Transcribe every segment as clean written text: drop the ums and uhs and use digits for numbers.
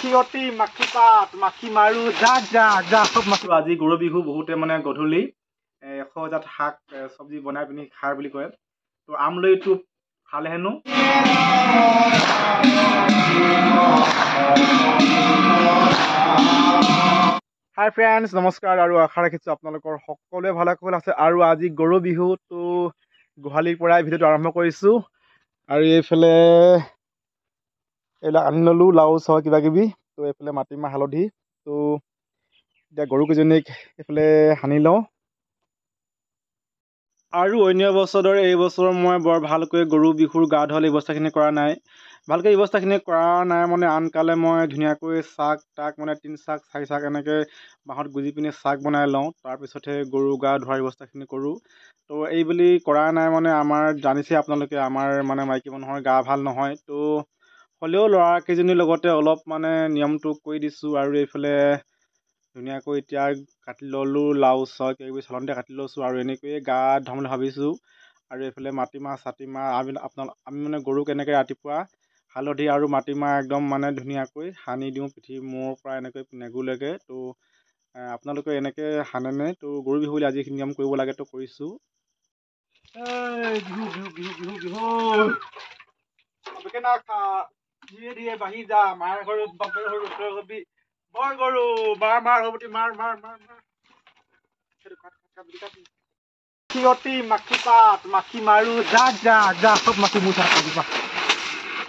সিয়তি মাখি পাত মাখি মাৰো যা যা যা সব মাখি। আজি গৰু বিহু বহুতে মানে গধূলি 100 জাত শাক চব্জি বনাই পিনি খাৰ বুলি কয়। তো আমলৈটো খালে হেনো। হাই ফ্ৰেণ্ডছ, নমস্কাৰ আৰু আশা ৰাখিছোঁ আপোনালোকৰ সকলোৱে ভালে কুশলে আছে। আৰু আজি গৰু বিহু, তো গোহালিৰ পৰাই ভিডিঅ'টো আৰম্ভ কৰিছোঁ। আৰু এইফালে এইবিলাক আনি ল'লোঁ, লাও চাও কিবা কিবি। তো এইফালে মাটিমাহ হালধি। তো এতিয়া গৰুকেইজনীক এইফালে সানি লওঁ। আৰু অন্য বছৰৰ দৰে এই বছৰ মই বৰ ভালকৈ গৰু বিহুৰ গা ধোৱাল এই ব্যৱস্থাখিনি কৰা নাই। ভালকৈ এই ব্যৱস্থাখিনি কৰা নাই মানে আনকালে মই ধুনীয়াকৈ চাক তাক মানে 3 চাক 4 চাক এনেকৈ বাঁহত গুজি পিনি চাক বনাই লওঁ। তাৰপিছতহে গৰু গা ধোৱাৰ ব্যৱস্থাখিনি কৰোঁ। তো এই বুলি কৰা নাই মানে আমাৰ জানিছে আপোনালোকে, আমাৰ মানে মাইকী মানুহৰ গা ভাল নহয়। তো হ'লেও ল'ৰাকেইজনীৰ লগতে অলপ মানে নিয়মটো কৰি দিছোঁ। আৰু এইফালে ধুনীয়াকৈ এতিয়া কাটি ল'লোঁ, লাও চাও কিবা কিবি চালনিতে কাটি লৈছোঁ আৰু এনেকৈয়ে গা ধুম বুলি ভাবিছোঁ। আৰু এইফালে মাটিমাহ চাটিমাহ আমি মানে গৰুক এনেকৈ ৰাতিপুৱা হালধি আৰু মাটিমাহ একদম মানে ধুনীয়াকৈ সানি দিওঁ পিঠি মূৰৰ পৰা এনেকৈ নেগুলৈকে। তো আপোনালোকে এনেকৈ সানেনে? তো গৰু বিহু বুলি আজি এইখিনি নিয়ম কৰিব লাগে, তো কৰিছোঁ। বিহু বিহু বিহু বিহু বিহু ধীৰে ধীৰে বাঢ়ি যা, মাৰ ঘৰত বাপেৰ ঘৰত উত্তৰ হবি, বৰ গৰু মাৰ মাৰ হবতি মাৰ মাৰ মাৰ মাৰ। সিয়তি মাখি পাত মাখি মাৰো যা যা যা সব মাখি মোৰ চাক দিবা।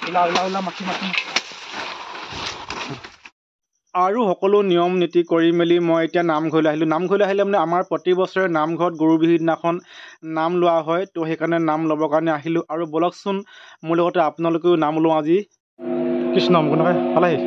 ওলা ওলা ওলা মাখি মাখি। আৰু সকলো নিয়ম নীতি কৰি মেলি মই এতিয়া নামঘৰলৈ আহিলোঁ। নামঘৰলৈ আহিলে মানে আমাৰ প্ৰতি বছৰে নামঘৰত গৰু বিহুৰ দিনাখন নাম লোৱা হয়। তো সেইকাৰণে নাম ল'বৰ কাৰণে আহিলোঁ। আৰু বলকচোন মোৰ লগতে আপোনালোকেও নাম লওঁ আজি। কৃষ্ণ কোনোবাই ভাল আহি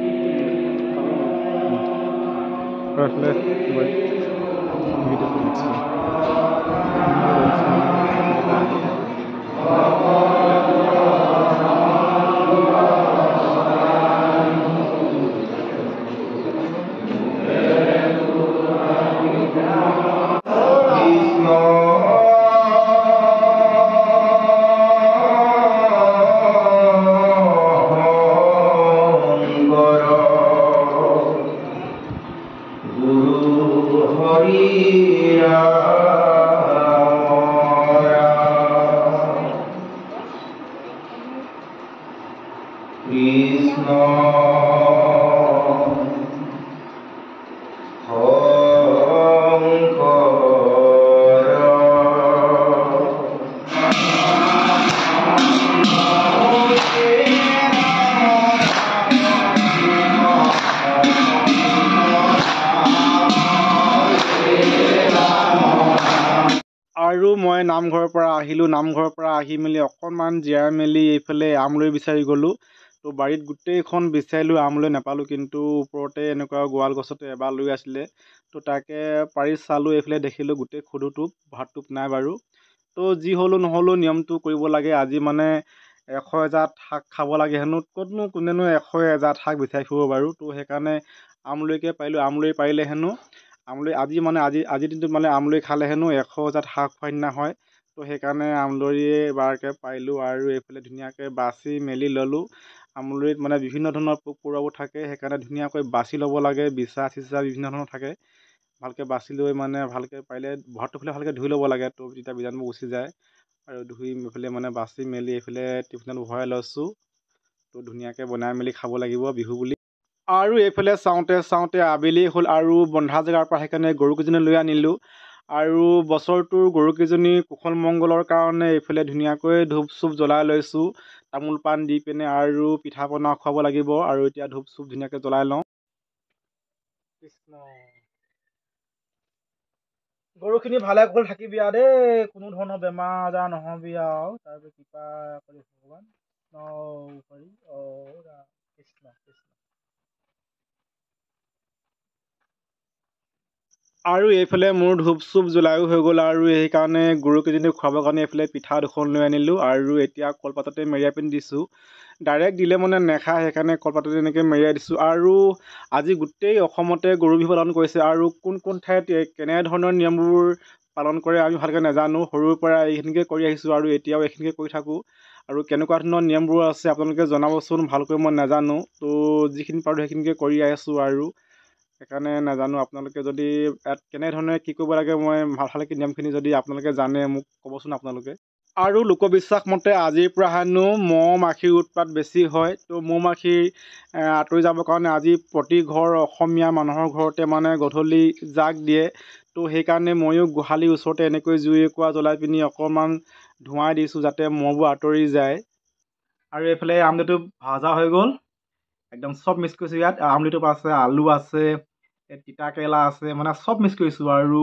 আৰু মই নামঘৰৰ পৰা আহিলোঁ। নামঘৰৰ পৰা আহি মেলি অকণমান জিৰাই মেলি এইফালে আমলৈ বিচাৰি গ'লোঁ। তো বাৰীত গোটেইখন বিচাৰিলোঁ, আমলৈ নাপালোঁ। কিন্তু ওপৰতে এনেকুৱা গোৱাল গছতে এবাৰ লৈ আছিলে। তো তাকে পাৰি চালোঁ, এইফালে দেখিলোঁ গোটেই খুদু টোপ ভাত টোপ নাই বাৰু। তো যি হ'লেও নহ'লেও নিয়মটো কৰিব লাগে। আজি মানে 100 এজাত শাক খাব লাগে হেনো। ক'তনো কোনেনো 100 এজাত শাক বিচাৰি ফুৰিব বাৰু। তো সেইকাৰণে আমলৈকে পাৰিলোঁ। আমলৈ পাৰিলে হেনো আমলৈ আজিৰ দিনটোত মানে আমলৈ খালে হেনো 100 জাত শাক খোৱাৰ নিচিনা হয়। তো সেইকাৰণে আমলৈয়ে এবাৰকৈ পাৰিলোঁ। আৰু এইফালে ধুনীয়াকৈ বাচি মেলি ল'লোঁ। আমলৈত মানে বিভিন্ন ধৰণৰ পোক পৰুৱাবোৰ থাকে, সেইকাৰণে ধুনীয়াকৈ বাচি ল'ব লাগে। বিচা চিচা বিভিন্ন ধৰণৰ থাকে, ভালকৈ বাচি লৈ মানে ভালকৈ পাৰিলে ভৰাটো ফালে ভালকৈ ধুই ল'ব লাগে। তো তেতিয়া বীজাণুবোৰ গুচি যায়। আৰু ধুই এইফালে মানে বাচি মেলি এইফালে টিফিনত ভৰাই লৈছোঁ। তো ধুনীয়াকৈ বনাই মেলি খাব লাগিব বিহু বুলি। আৰু এইফালে চাওঁতে আবেলি হ'ল আৰু বন্ধা জেগাৰ পৰা সেইকাৰণে গৰুকেইজনী লৈ আনিলোঁ। আৰু বছৰটোৰ গৰুকেইজনীৰ কুশল মংগলৰ কাৰণে এইফালে ধুনীয়াকৈ ধূপ চুপ জ্বলাই লৈছোঁ, তামোল পাণ দি পিনে। আৰু পিঠা পনা খুৱাব লাগিব। আৰু এতিয়া ধূপ চুপ ধুনীয়াকৈ জ্বলাই লওঁ। কৃষ্ণ, গৰুখিনি ভালে কুশলে থাকিবি আৰু দেই, কোনো ধৰণৰ বেমাৰ আজাৰ নহবি আৰু তাৰ কৃপা কৰি ভগৱান কৃষ্ণ কৃষ্ণ। আৰু এইফালে মোৰ ধূপ চুপ জ্বলায়ো হৈ গ'ল। আৰু সেইকাৰণে গৰুকেইজনীক খুৱাবৰ কাৰণে এইফালে পিঠা দুখন লৈ আনিলোঁ। আৰু এতিয়া কলপাততে মেৰিয়াই পিনি দিছোঁ। ডাইৰেক্ট দিলে মানে নেখায়, সেইকাৰণে কলপাততে এনেকৈ মেৰিয়াই দিছোঁ। আৰু আজি গোটেই অসমতে গৰু বিহু পালন কৰিছে। আৰু কোন কোন ঠাইত কেনেধৰণৰ নিয়মবোৰ পালন কৰে আমি ভালকৈ নাজানো। সৰুৰ পৰা এইখিনিকে কৰি আহিছোঁ আৰু এতিয়াও এইখিনিকে কৰি থাকোঁ। আৰু কেনেকুৱা ধৰণৰ নিয়মবোৰ আছে আপোনালোকে জনাবচোন, ভালকৈ মই নাজানো। তো যিখিনি পাৰোঁ সেইখিনিকে কৰি আছোঁ আৰু সেইকাৰণে নাজানো। আপোনালোকে যদি ইয়াত কেনেধৰণে কি কৰিব লাগে মই ভালকৈ নিয়মখিনি যদি আপোনালোকে জানে মোক ক'বচোন আপোনালোকে। আৰু লোকবিশ্বাস মতে আজিৰ পৰা হেনো মহ মাখিৰ উৎপাত বেছি হয়। তো মহ মাখি আঁতৰি যাবৰ কাৰণে আজি প্ৰতি ঘৰ অসমীয়া মানুহৰ ঘৰতে মানে গধূলি জাগ দিয়ে। তো সেইকাৰণে ময়ো গোহালিৰ ওচৰতে এনেকৈ জুই একুৰা জ্বলাই পিনি অকণমান ধোঁৱাই দিছোঁ যাতে মহবোৰ আঁতৰি যায়। আৰু এইফালে আমলেটটো ভাজা হৈ গ'ল, একদম চব মিক্স কৰিছোঁ ইয়াত। আমলেটটো আছে, আলু আছে, তিতা কেৰেলা আছে, মানে চব মিক্স কৰিছোঁ আৰু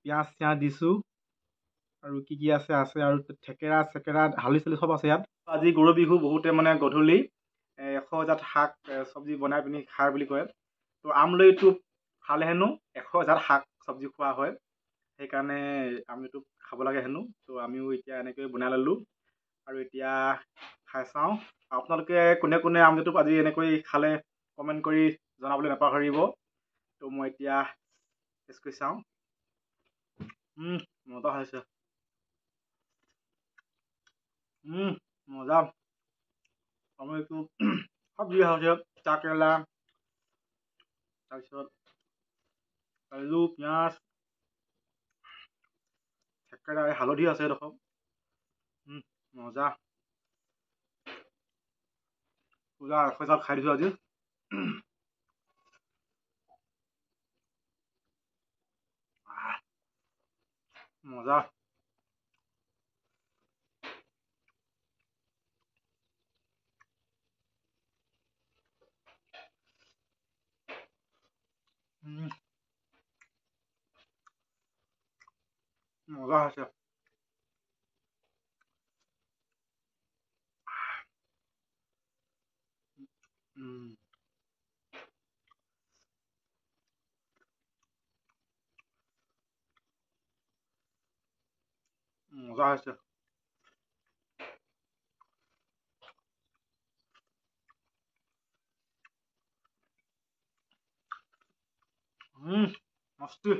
পিঁয়াজ চিয়াজ দিছোঁ আৰু কি আছে আৰু থেকেৰা চেকেৰা হালধি চালধি চব আছে ইয়াত। আজি গৰু বিহু, বহুতে মানে গধূলি 100 জাত শাক চব্জি বনাই পিনি খায় বুলি কয়। তো আমৰলিটো খালে হেনো 100 জাত শাক চব্জি খোৱা হয়, সেইকাৰণে আমৰলিটো খাব লাগে হেনো। তো আমিও এতিয়া এনেকৈ বনাই ল'লোঁ আৰু এতিয়া খাই চাওঁ। আপোনালোকে কোনে কোনে আমলেটটো আজি এনেকৈ খালে কমেণ্ট কৰি জনাবলৈ নাপাহৰিব। তো মই এতিয়া টেষ্ট কৰি চাওঁ। মজা হৈছে, মজা। আমলেটটো চব দিয়া হৈছে, তিতা কেৰেলা, তাৰপিছত আলু, পিঁয়াজ, থেকেৰা, হালধি আছে এডোখৰ। মজা, পূৰা 100 জাত খাই দিছোঁ আজি। মজা। মজা হৈছে। মজা হৈছে। মস্তি।